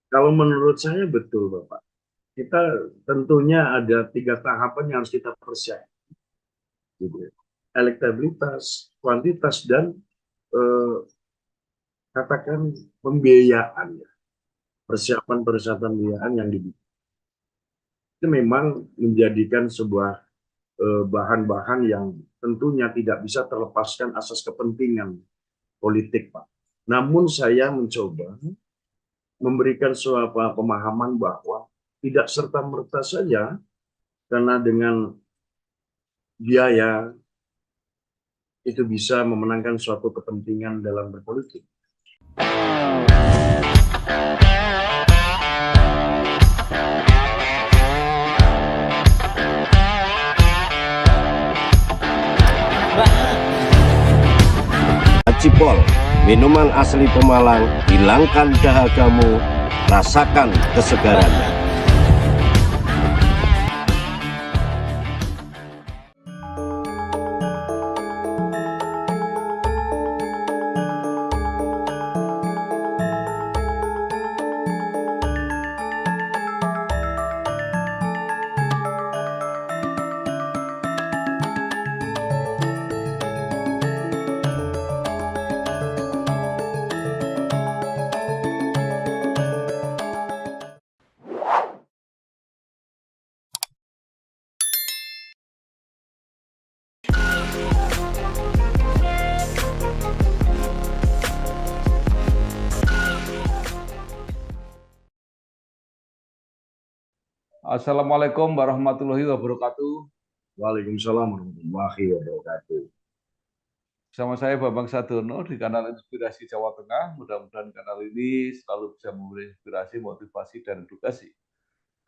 Kalau menurut saya betul, Bapak. Kita tentunya ada 3 tahapan yang harus kita persiapkan, gitu ya. Elektabilitas, kuantitas, dan eh, katakan pembiayaan, ya. Persiapan-persiapan pembiayaan yang dibutuhkan. Itu memang menjadikan sebuah bahan-bahan yang tentunya tidak bisa terlepaskan asas kepentingan politik, Pak. Namun saya mencoba memberikan suatu pemahaman bahwa tidak serta-merta saja karena dengan biaya itu bisa memenangkan suatu kepentingan dalam berpolitik. Cipol, minuman asli Pemalang, hilangkan dahagamu, rasakan kesegarannya. Assalamualaikum warahmatullahi wabarakatuh. Waalaikumsalam warahmatullahi wabarakatuh. Bersama saya Bambang Sadono di kanal Inspirasi Jawa Tengah. Mudah-mudahan kanal ini selalu bisa memberi inspirasi, motivasi, dan edukasi.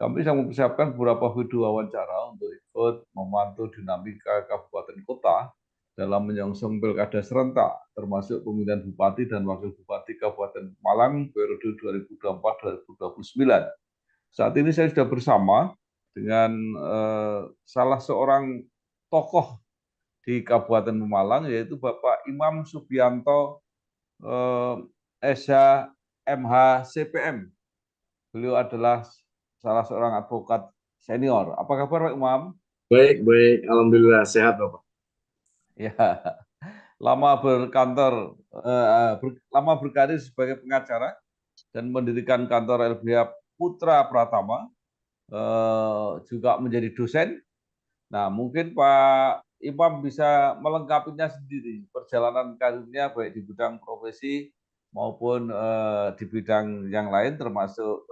Kami sedang mempersiapkan beberapa video wawancara untuk ikut memantau dinamika kabupaten kota dalam menyongsong pilkada serentak, termasuk pemilihan bupati dan wakil bupati Kabupaten Malang periode 2024-2029. Saat ini saya sudah bersama dengan salah seorang tokoh di Kabupaten Pemalang, yaitu Bapak Imam Subianto SH MH CPM. Beliau adalah salah seorang advokat senior. Apa kabar Pak Imam? Baik, baik. Alhamdulillah sehat, Bapak. Ya, lama berkantor, lama berkarir sebagai pengacara dan mendirikan kantor LBH Putra Pratama, juga menjadi dosen. Nah, mungkin Pak Imam bisa melengkapinya sendiri perjalanan karirnya baik di bidang profesi maupun di bidang yang lain, termasuk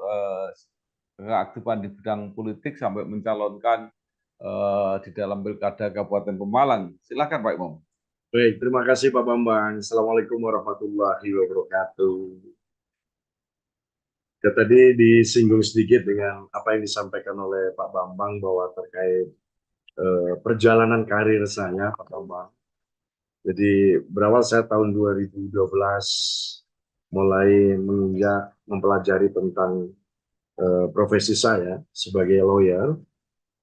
keaktifan di bidang politik sampai mencalonkan di dalam pilkada Kabupaten Pemalang. Silakan Pak Imam. Baik, terima kasih Pak Bambang. Assalamualaikum warahmatullahi wabarakatuh. Ya, tadi disinggung sedikit dengan apa yang disampaikan oleh Pak Bambang bahwa terkait perjalanan karir saya, Pak Bambang. Jadi berawal saya tahun 2012 mulai menginjak mempelajari tentang profesi saya sebagai lawyer.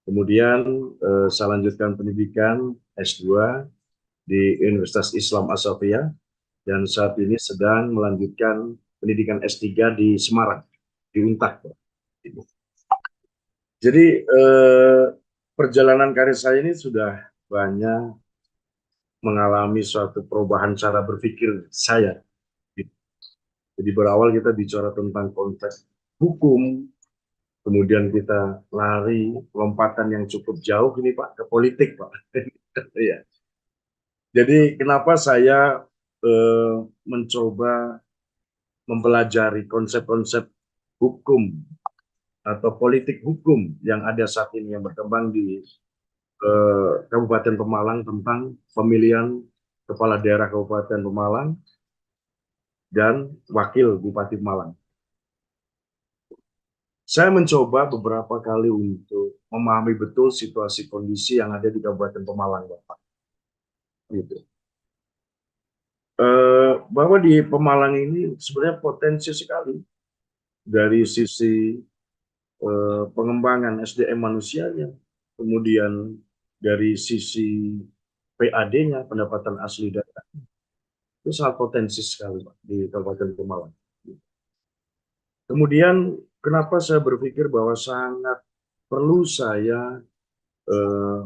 Kemudian saya lanjutkan pendidikan S2 di Universitas Islam Asofia dan saat ini sedang melanjutkan pendidikan S3 di Semarang, di Untak. Jadi perjalanan karir saya ini sudah banyak mengalami suatu perubahan cara berpikir saya. Jadi berawal kita bicara tentang konteks hukum, kemudian kita lari lompatan yang cukup jauh ini Pak ke politik Pak. Iya. Jadi kenapa saya mencoba mempelajari konsep-konsep hukum atau politik hukum yang ada saat ini yang berkembang di Kabupaten Pemalang tentang pemilihan kepala daerah Kabupaten Pemalang dan wakil Bupati Pemalang. Saya mencoba beberapa kali untuk memahami betul situasi kondisi yang ada di Kabupaten Pemalang, Bapak. Gitu. Bahwa di Pemalang ini sebenarnya potensi sekali dari sisi pengembangan SDM manusianya, kemudian dari sisi PAD-nya, pendapatan asli daerah, itu sangat potensi sekali Pak, di Kabupaten Pemalang. Kemudian kenapa saya berpikir bahwa sangat perlu saya eh,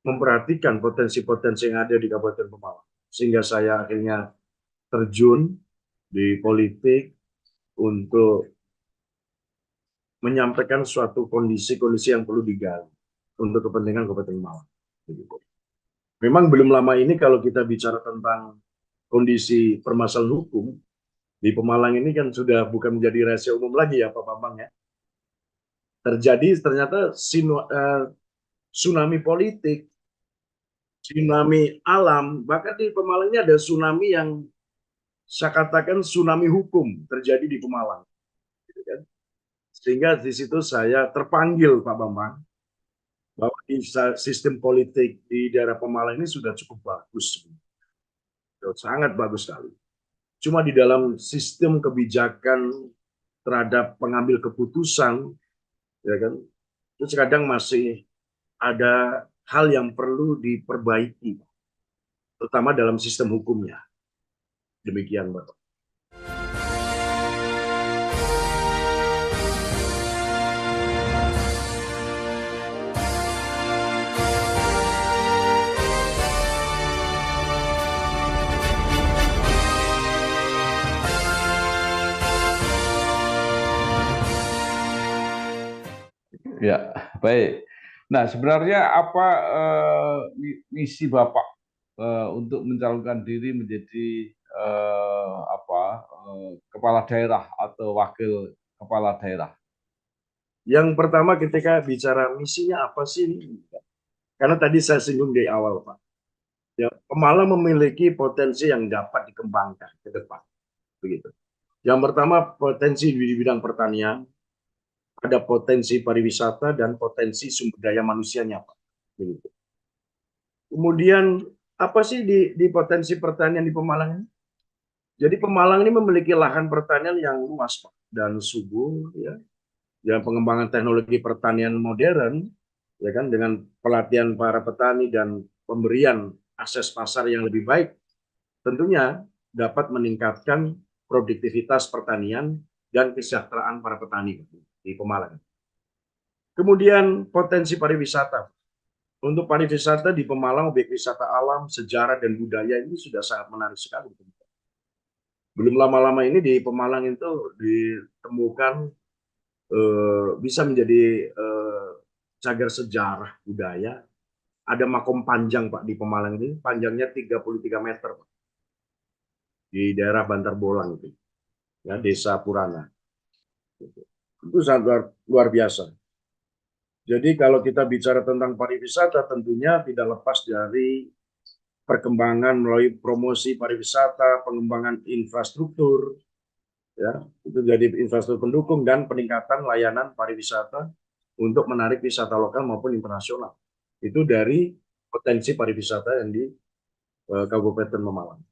memperhatikan potensi-potensi yang ada di Kabupaten Pemalang. Sehingga saya akhirnya terjun di politik untuk menyampaikan suatu kondisi-kondisi yang perlu digali untuk kepentingan Kabupaten Malang. Memang belum lama ini kalau kita bicara tentang kondisi permasalahan hukum di Pemalang ini kan sudah bukan menjadi rahasia umum lagi ya Pak Bambang ya. Terjadi ternyata tsunami politik, tsunami alam, bahkan di Pemalang ini ada tsunami yang saya katakan tsunami hukum terjadi di Pemalang. Gitu kan. Sehingga di situ saya terpanggil Pak Bambang bahwa sistem politik di daerah Pemalang ini sudah cukup bagus, sangat bagus sekali. Cuma di dalam sistem kebijakan terhadap pengambil keputusan, ya kan, itu kadang masih ada hal yang perlu diperbaiki, terutama dalam sistem hukumnya. Demikian, Bapak. Ya, baik. Nah, sebenarnya apa misi Bapak untuk mencalonkan diri menjadi kepala daerah atau wakil kepala daerah? Yang pertama ketika bicara misinya apa sih ini? Karena tadi saya singgung di awal, Pak. Ya, Pemalang memiliki potensi yang dapat dikembangkan ke depan. Begitu. Yang pertama potensi di bidang pertanian, ada potensi pariwisata dan potensi sumber daya manusianya, Pak. Begitu. Kemudian apa sih di potensi pertanian di Pemalang ini? Jadi Pemalang ini memiliki lahan pertanian yang luas, Pak, dan subur, ya. Dan pengembangan teknologi pertanian modern, ya kan, dengan pelatihan para petani dan pemberian akses pasar yang lebih baik, tentunya dapat meningkatkan produktivitas pertanian dan kesejahteraan para petani di Pemalang. Kemudian potensi pariwisata. Untuk pariwisata di Pemalang, objek wisata alam, sejarah, dan budaya ini sudah sangat menarik sekali. Belum lama-lama ini di Pemalang itu ditemukan bisa menjadi cagar sejarah budaya. Ada makom panjang, Pak, di Pemalang ini. Panjangnya 33 meter, Pak, di daerah Bantar Bolang itu, ya, Desa Purana. Itu sangat luar biasa. Jadi kalau kita bicara tentang pariwisata, tentunya tidak lepas dari perkembangan melalui promosi pariwisata, pengembangan infrastruktur, ya, itu jadi infrastruktur pendukung dan peningkatan layanan pariwisata untuk menarik wisata lokal maupun internasional. Itu dari potensi pariwisata yang di Kabupaten Pemalang.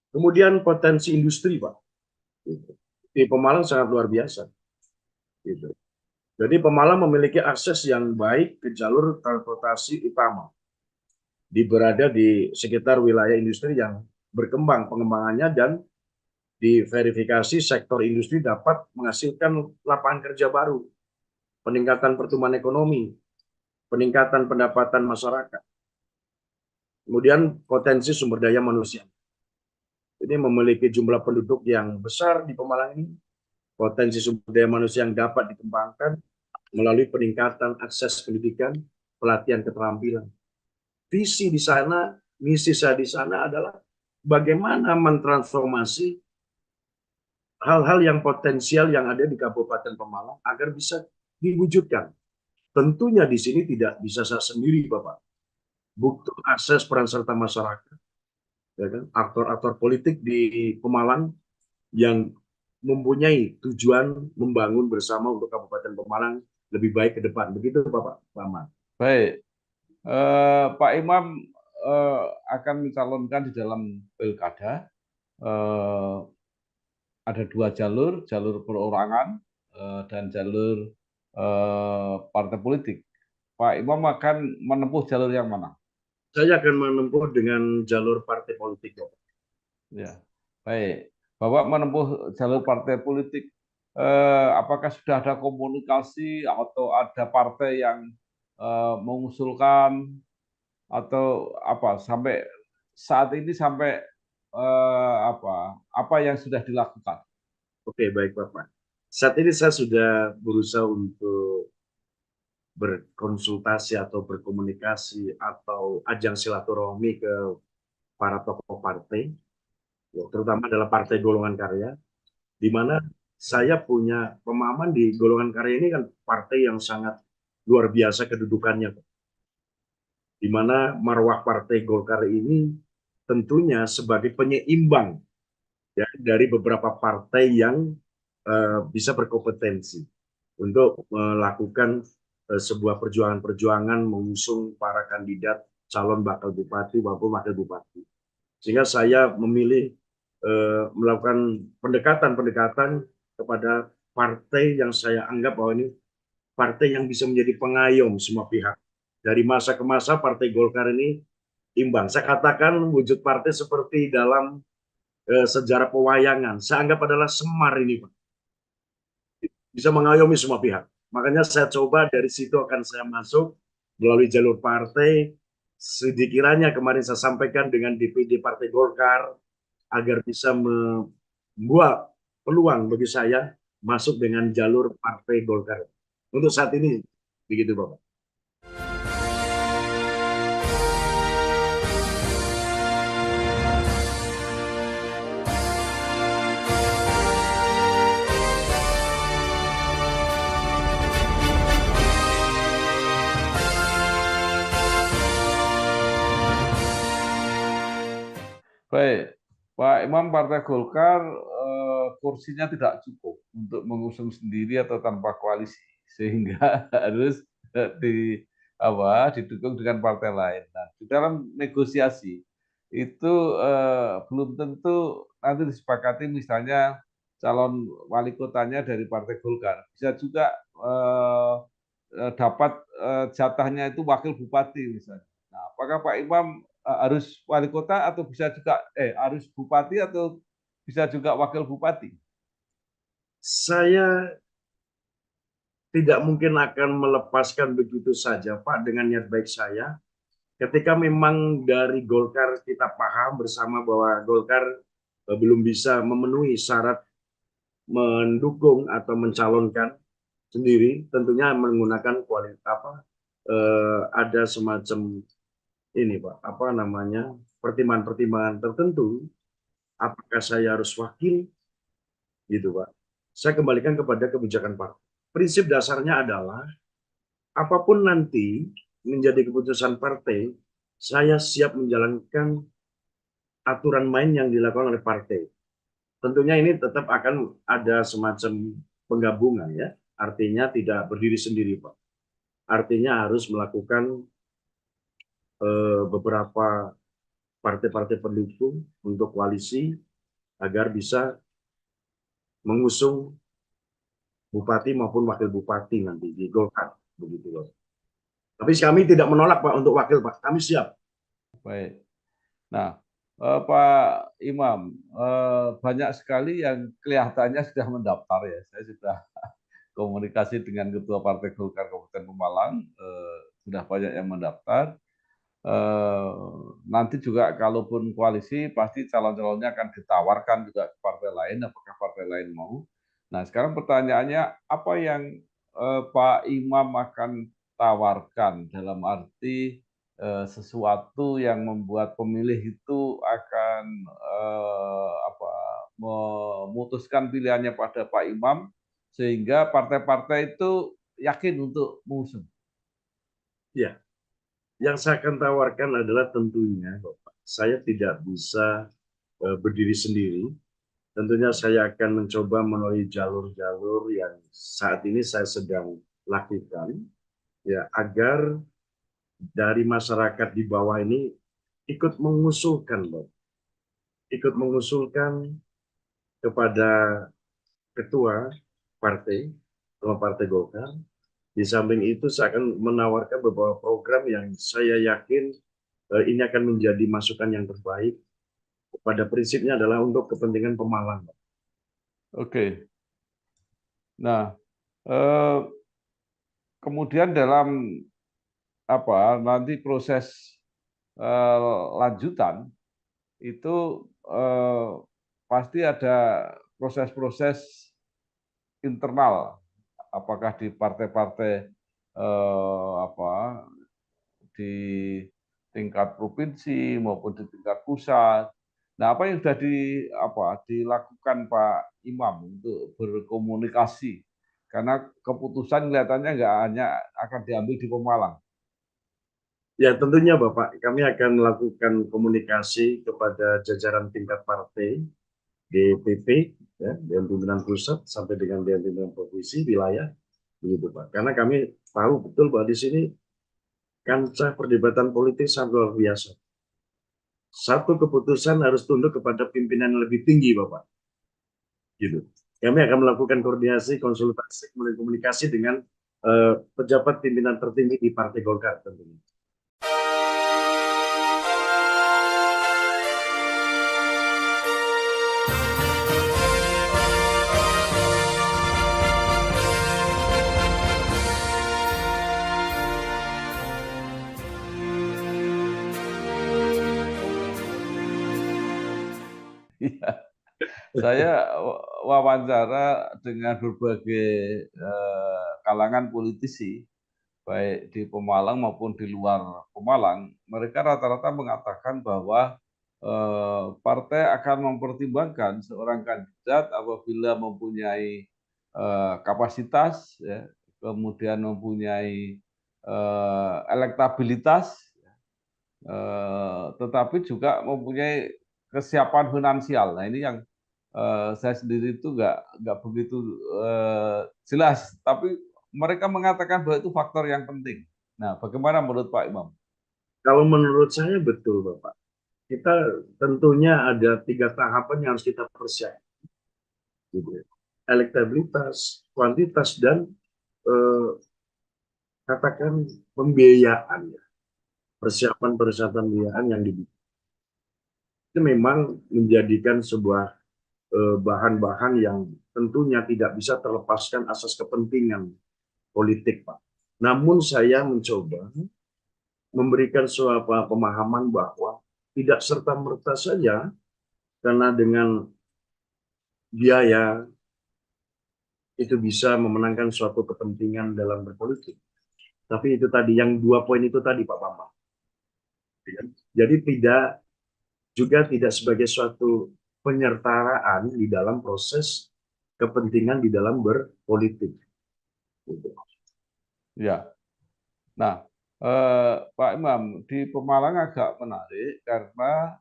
Kemudian potensi industri, Pak. Di Pemalang sangat luar biasa. Gitu. Jadi Pemalang memiliki akses yang baik ke jalur transportasi utama. Berada di sekitar wilayah industri yang berkembang pengembangannya dan diverifikasi sektor industri dapat menghasilkan lapangan kerja baru, peningkatan pertumbuhan ekonomi, peningkatan pendapatan masyarakat. Kemudian potensi sumber daya manusia. Ini memiliki jumlah penduduk yang besar di Pemalang ini, potensi sumber daya manusia yang dapat dikembangkan melalui peningkatan akses pendidikan, pelatihan keterampilan. Visi di sana, misi saya di sana adalah bagaimana mentransformasi hal-hal yang potensial yang ada di Kabupaten Pemalang agar bisa diwujudkan. Tentunya di sini tidak bisa saya sendiri, Bapak. Butuh akses peran serta masyarakat, ya kan? Aktor-aktor politik di Pemalang yang mempunyai tujuan membangun bersama untuk Kabupaten Pemalang lebih baik ke depan. Begitu, Bapak Bambang. Baik, Pak Imam akan mencalonkan di dalam pilkada. Ada dua jalur, jalur perorangan dan jalur partai politik. Pak Imam akan menempuh jalur yang mana? Saya akan menempuh dengan jalur partai politik, Bapak. Ya, baik. Bapak menempuh jalur partai politik, apakah sudah ada komunikasi atau ada partai yang mengusulkan atau apa sampai saat ini sampai apa yang sudah dilakukan? Oke, baik Bapak. Saat ini saya sudah berusaha untuk berkonsultasi atau berkomunikasi atau ajang silaturahmi ke para tokoh partai, ya, terutama adalah Partai Golongan Karya, di mana saya punya pemahaman di Golongan Karya ini kan partai yang sangat luar biasa kedudukannya, di mana marwah Partai Golkar ini tentunya sebagai penyeimbang ya dari beberapa partai yang bisa berkompetensi untuk melakukan sebuah perjuangan-perjuangan mengusung para kandidat calon bakal bupati maupun wakil bupati. Sehingga saya memilih melakukan pendekatan-pendekatan kepada partai yang saya anggap bahwa ini partai yang bisa menjadi pengayom semua pihak. Dari masa ke masa Partai Golkar ini imbang. Saya katakan wujud partai seperti dalam sejarah pewayangan. Saya anggap adalah Semar ini, Pak. Bisa mengayomi semua pihak. Makanya saya coba dari situ akan saya masuk melalui jalur partai. Sedikiranya kemarin saya sampaikan dengan DPD Partai Golkar agar bisa membuat peluang bagi saya masuk dengan jalur Partai Golkar. Untuk saat ini begitu, Bapak. Baik, Pak Imam, Partai Golkar kursinya tidak cukup untuk mengusung sendiri atau tanpa koalisi, sehingga harus didukung dengan partai lain. Nah, di dalam negosiasi itu belum tentu nanti disepakati misalnya calon wali kotanya dari Partai Golkar, bisa juga dapat jatahnya itu wakil bupati misalnya. Nah, apakah Pak Imam harus wali kota atau bisa juga harus bupati atau bisa juga wakil bupati? Saya tidak mungkin akan melepaskan begitu saja, Pak, dengan niat baik saya. Ketika memang dari Golkar kita paham bersama bahwa Golkar belum bisa memenuhi syarat mendukung atau mencalonkan sendiri, tentunya menggunakan kualitas ada semacam ini, Pak, apa namanya, pertimbangan-pertimbangan tertentu. Apakah saya harus wakil, gitu, Pak? Saya kembalikan kepada kebijakan partai. Prinsip dasarnya adalah apapun nanti menjadi keputusan partai, saya siap menjalankan aturan main yang dilakukan oleh partai. Tentunya ini tetap akan ada semacam penggabungan ya, artinya tidak berdiri sendiri, Pak. Artinya harus melakukan beberapa partai-partai pendukung untuk koalisi agar bisa mengusung bupati maupun wakil bupati nanti di Golkar, begitu loh. Tapi kami tidak menolak, Pak, untuk wakil, Pak. Kami siap. Baik. Nah, Pak Imam, banyak sekali yang kelihatannya sudah mendaftar ya. Saya sudah komunikasi dengan Ketua Partai Golkar Kabupaten Pemalang, sudah banyak yang mendaftar. Nanti juga kalaupun koalisi, pasti calon-calonnya akan ditawarkan juga ke partai lain, apakah partai lain mau. Nah, sekarang pertanyaannya, apa yang Pak Imam akan tawarkan dalam arti sesuatu yang membuat pemilih itu akan memutuskan pilihannya pada Pak Imam sehingga partai-partai itu yakin untuk mengusung. Ya, yang saya akan tawarkan adalah tentunya, Bapak, saya tidak bisa berdiri sendiri. Tentunya saya akan mencoba melalui jalur-jalur yang saat ini saya sedang lakukan, ya, agar dari masyarakat di bawah ini ikut mengusulkan, Bapak. Ikut mengusulkan kepada ketua partai, ketua Partai Golkar. Di samping itu saya akan menawarkan beberapa program yang saya yakin ini akan menjadi masukan yang terbaik pada prinsipnya adalah untuk kepentingan Pemalang. Oke. Nah, eh, kemudian dalam nanti proses lanjutan itu pasti ada proses-proses internal, apakah di partai-partai di tingkat provinsi maupun di tingkat pusat. Nah, apa yang sudah dilakukan Pak Imam untuk berkomunikasi? Karena keputusan kelihatannya nggak hanya akan diambil di Pemalang. Ya, tentunya Bapak, kami akan melakukan komunikasi kepada jajaran tingkat partai, DPP, ya, Dewan Pimpinan Pusat sampai dengan Dewan Pimpinan Provinsi, wilayah, begitu Pak. Karena kami tahu betul bahwa di sini kancah perdebatan politik sangat luar biasa. Satu keputusan harus tunduk kepada pimpinan yang lebih tinggi, Bapak. Gitu. Kami akan melakukan koordinasi, konsultasi, kemudian komunikasi dengan pejabat pimpinan tertinggi di Partai Golkar tentunya. Iya. Saya wawancara dengan berbagai kalangan politisi, baik di Pemalang maupun di luar Pemalang, mereka rata-rata mengatakan bahwa partai akan mempertimbangkan seorang kandidat apabila mempunyai kapasitas, ya, kemudian mempunyai elektabilitas, tetapi juga mempunyai kesiapan finansial. Nah, ini yang saya sendiri itu nggak begitu jelas, tapi mereka mengatakan bahwa itu faktor yang penting. Nah, bagaimana menurut Pak Imam? Kalau menurut saya betul, Bapak. Kita tentunya ada 3 tahapan yang harus kita persiapkan. Gitu. Elektabilitas, kuantitas, dan eh, katakan pembiayaan. Ya. Persiapan-persiapan pembiayaan yang dibutuhkan. Itu memang menjadikan sebuah bahan-bahan yang tentunya tidak bisa terlepaskan asas kepentingan politik, Pak. Namun saya mencoba memberikan suatu pemahaman bahwa tidak serta-merta saja karena dengan biaya itu bisa memenangkan suatu kepentingan dalam berpolitik. Tapi itu tadi, yang 2 poin itu tadi Pak Bambang. Jadi tidak sebagai suatu penyertaan di dalam proses kepentingan di dalam berpolitik. Gitu. Ya, nah Pak Imam di Pemalang agak menarik karena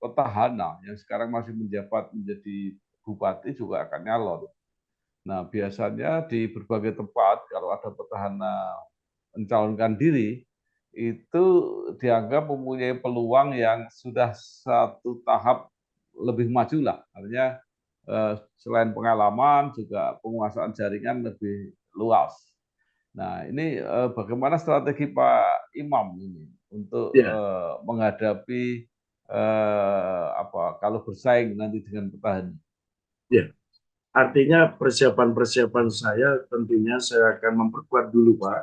petahana yang sekarang masih menjabat menjadi bupati juga akan nyalon. Nah, biasanya di berbagai tempat kalau ada petahana mencalonkan diri, itu dianggap mempunyai peluang yang sudah satu tahap lebih maju lah. Artinya selain pengalaman juga penguasaan jaringan lebih luas. Nah, ini bagaimana strategi Pak Imam ini untuk Ya, menghadapi kalau bersaing nanti dengan petahana? ya. Artinya persiapan-persiapan saya tentunya saya akan memperkuat dulu Pak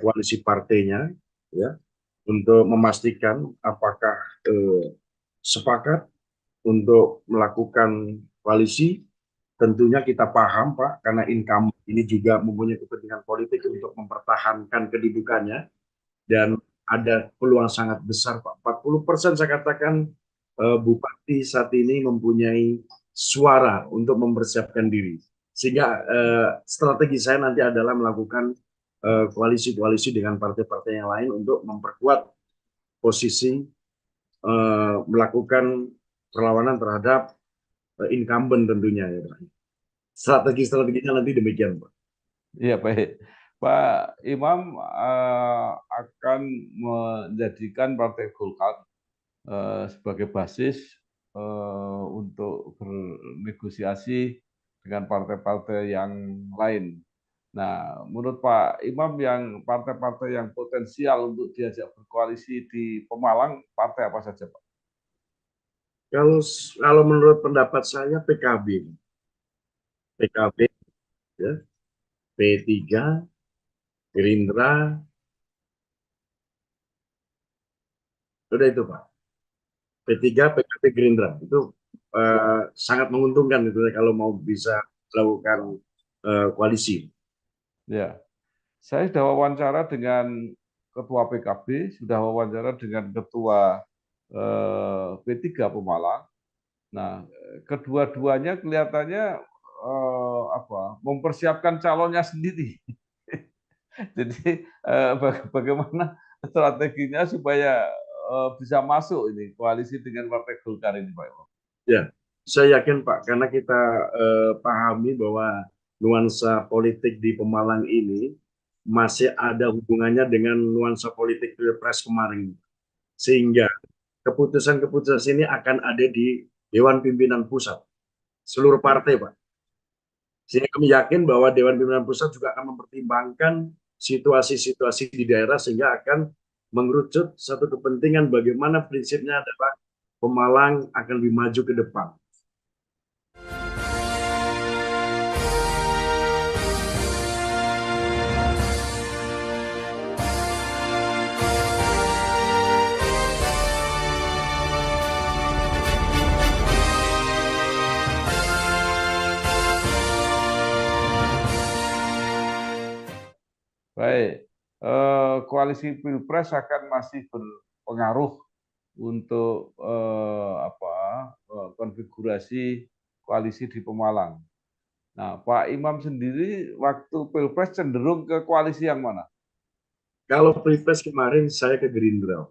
koalisi partainya, ya, untuk memastikan apakah sepakat untuk melakukan koalisi. Tentunya kita paham Pak, karena income ini juga mempunyai kepentingan politik untuk mempertahankan kedudukannya, dan ada peluang sangat besar Pak. 40% saya katakan bupati saat ini mempunyai suara untuk mempersiapkan diri. Sehingga strategi saya nanti adalah melakukan koalisi-koalisi dengan partai-partai yang lain untuk memperkuat posisi melakukan perlawanan terhadap incumbent tentunya ya Pak. Strategi-strateginya nanti demikian Pak. Iya, baik. Pak Imam akan menjadikan Partai Golkar sebagai basis untuk bernegosiasi dengan partai-partai yang lain. Nah, menurut Pak Imam yang partai-partai yang potensial untuk diajak berkoalisi di Pemalang, partai apa saja, Pak? Kalau menurut pendapat saya PKB ya, P3, Gerindra, udah itu Pak. P3, PKB, Gerindra itu sangat menguntungkan itu ya, kalau mau bisa melakukan koalisi. Ya, saya sudah wawancara dengan Ketua PKB, sudah wawancara dengan Ketua P3 Pemalang. Nah, kedua-duanya kelihatannya mempersiapkan calonnya sendiri. Jadi bagaimana strateginya supaya bisa masuk ini koalisi dengan Partai Golkar ini, Pak Imam? Ya, saya yakin Pak, karena kita pahami bahwa nuansa politik di Pemalang ini masih ada hubungannya dengan nuansa politik Pilpres kemarin. Sehingga keputusan-keputusan ini akan ada di Dewan Pimpinan Pusat, seluruh partai Pak. Sehingga kami yakin bahwa Dewan Pimpinan Pusat juga akan mempertimbangkan situasi-situasi di daerah sehingga akan mengerucut satu kepentingan bagaimana prinsipnya adalah Pemalang akan lebih maju ke depan. Baik, koalisi Pilpres akan masih berpengaruh untuk konfigurasi koalisi di Pemalang. Nah, Pak Imam sendiri waktu Pilpres cenderung ke koalisi yang mana? Kalau Pilpres kemarin saya ke Gerindra.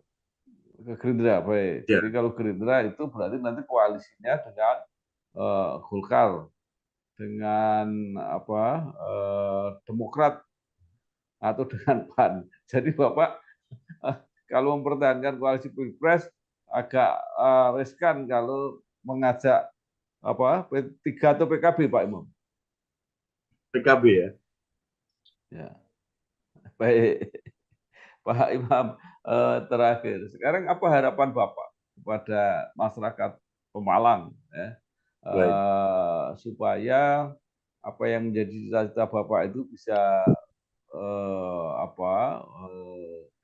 Ke Gerindra, baik. Ya, Jadi kalau Gerindra itu berarti nanti koalisinya dengan Golkar, dengan Demokrat atau dengan PAN. Jadi Bapak kalau mempertahankan koalisi Pilpres agak riskan kalau mengajak P3 atau PKB, Pak Imam. PKB ya. Ya, baik. Pak Imam, terakhir. Sekarang apa harapan Bapak kepada masyarakat Pemalang ya, Baik. supaya apa yang menjadi cita-cita Bapak itu bisa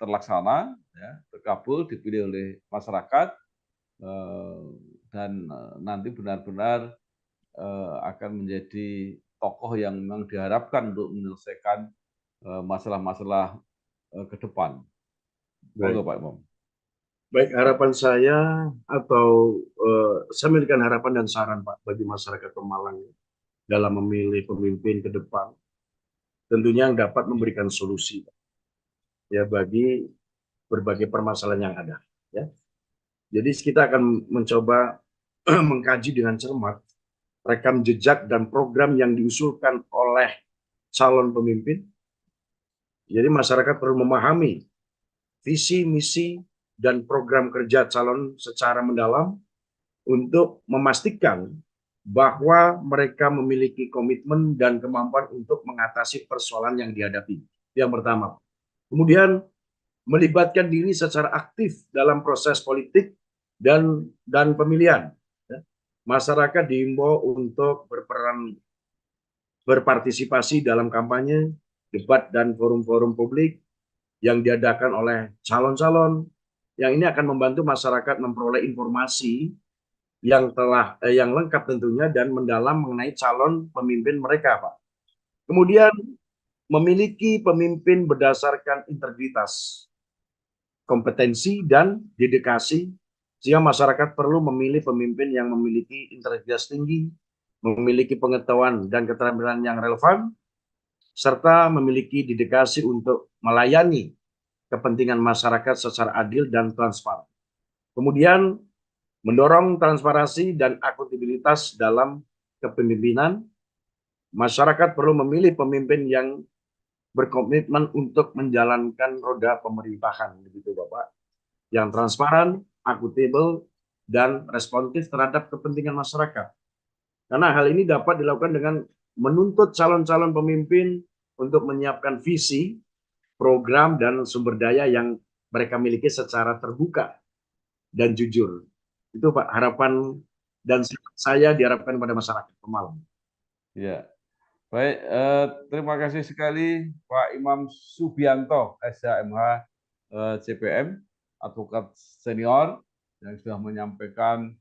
terlaksana, ya, terkabul, dipilih oleh masyarakat, dan nanti benar-benar akan menjadi tokoh yang memang diharapkan untuk menyelesaikan masalah-masalah ke depan. Monggo Baik. Pak Imam. Baik, harapan saya atau saya memberikan harapan dan saran Pak bagi masyarakat Pemalang dalam memilih pemimpin ke depan. Tentunya yang dapat memberikan solusi ya bagi berbagai permasalahan yang ada. Ya. Jadi kita akan mencoba mengkaji dengan cermat rekam jejak dan program yang diusulkan oleh calon pemimpin. Jadi masyarakat perlu memahami visi, misi, dan program kerja calon secara mendalam untuk memastikan bahwa mereka memiliki komitmen dan kemampuan untuk mengatasi persoalan yang dihadapi. Yang pertama. Kemudian melibatkan diri secara aktif dalam proses politik dan pemilihan. Masyarakat diimbau untuk berpartisipasi dalam kampanye, debat, dan forum-forum publik yang diadakan oleh calon-calon. Yang ini akan membantu masyarakat memperoleh informasi yang lengkap tentunya dan mendalam mengenai calon pemimpin mereka, Pak. Kemudian memiliki pemimpin berdasarkan integritas, kompetensi, dan dedikasi, sehingga masyarakat perlu memilih pemimpin yang memiliki integritas tinggi, memiliki pengetahuan dan keterampilan yang relevan, serta memiliki dedikasi untuk melayani kepentingan masyarakat secara adil dan transparan. Kemudian mendorong transparansi dan akuntabilitas dalam kepemimpinan. Masyarakat perlu memilih pemimpin yang berkomitmen untuk menjalankan roda pemerintahan, begitu Bapak, yang transparan, akuntabel, dan responsif terhadap kepentingan masyarakat. Karena hal ini dapat dilakukan dengan menuntut calon-calon pemimpin untuk menyiapkan visi, program, dan sumber daya yang mereka miliki secara terbuka dan jujur. Itu Pak harapan dan saya diharapkan pada masyarakat Pemalang. Ya, baik. Terima kasih sekali Pak Imam Subianto, SHMH CPM, advokat senior yang sudah menyampaikan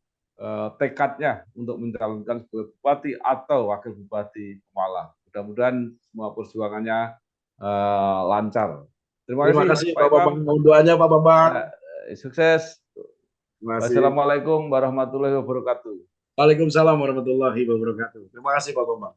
tekadnya untuk mencalonkan sebagai bupati atau wakil bupati Pemalang. Mudah-mudahan semua perjuangannya lancar. Terima Terima kasih kasih Pak Pak Imam. Bambang. Mohon doanya Pak Bambang. Ya, sukses. Terima kasih. Wassalamualaikum warahmatullahi wabarakatuh. Waalaikumsalam warahmatullahi wabarakatuh. Terima kasih Pak Bambang.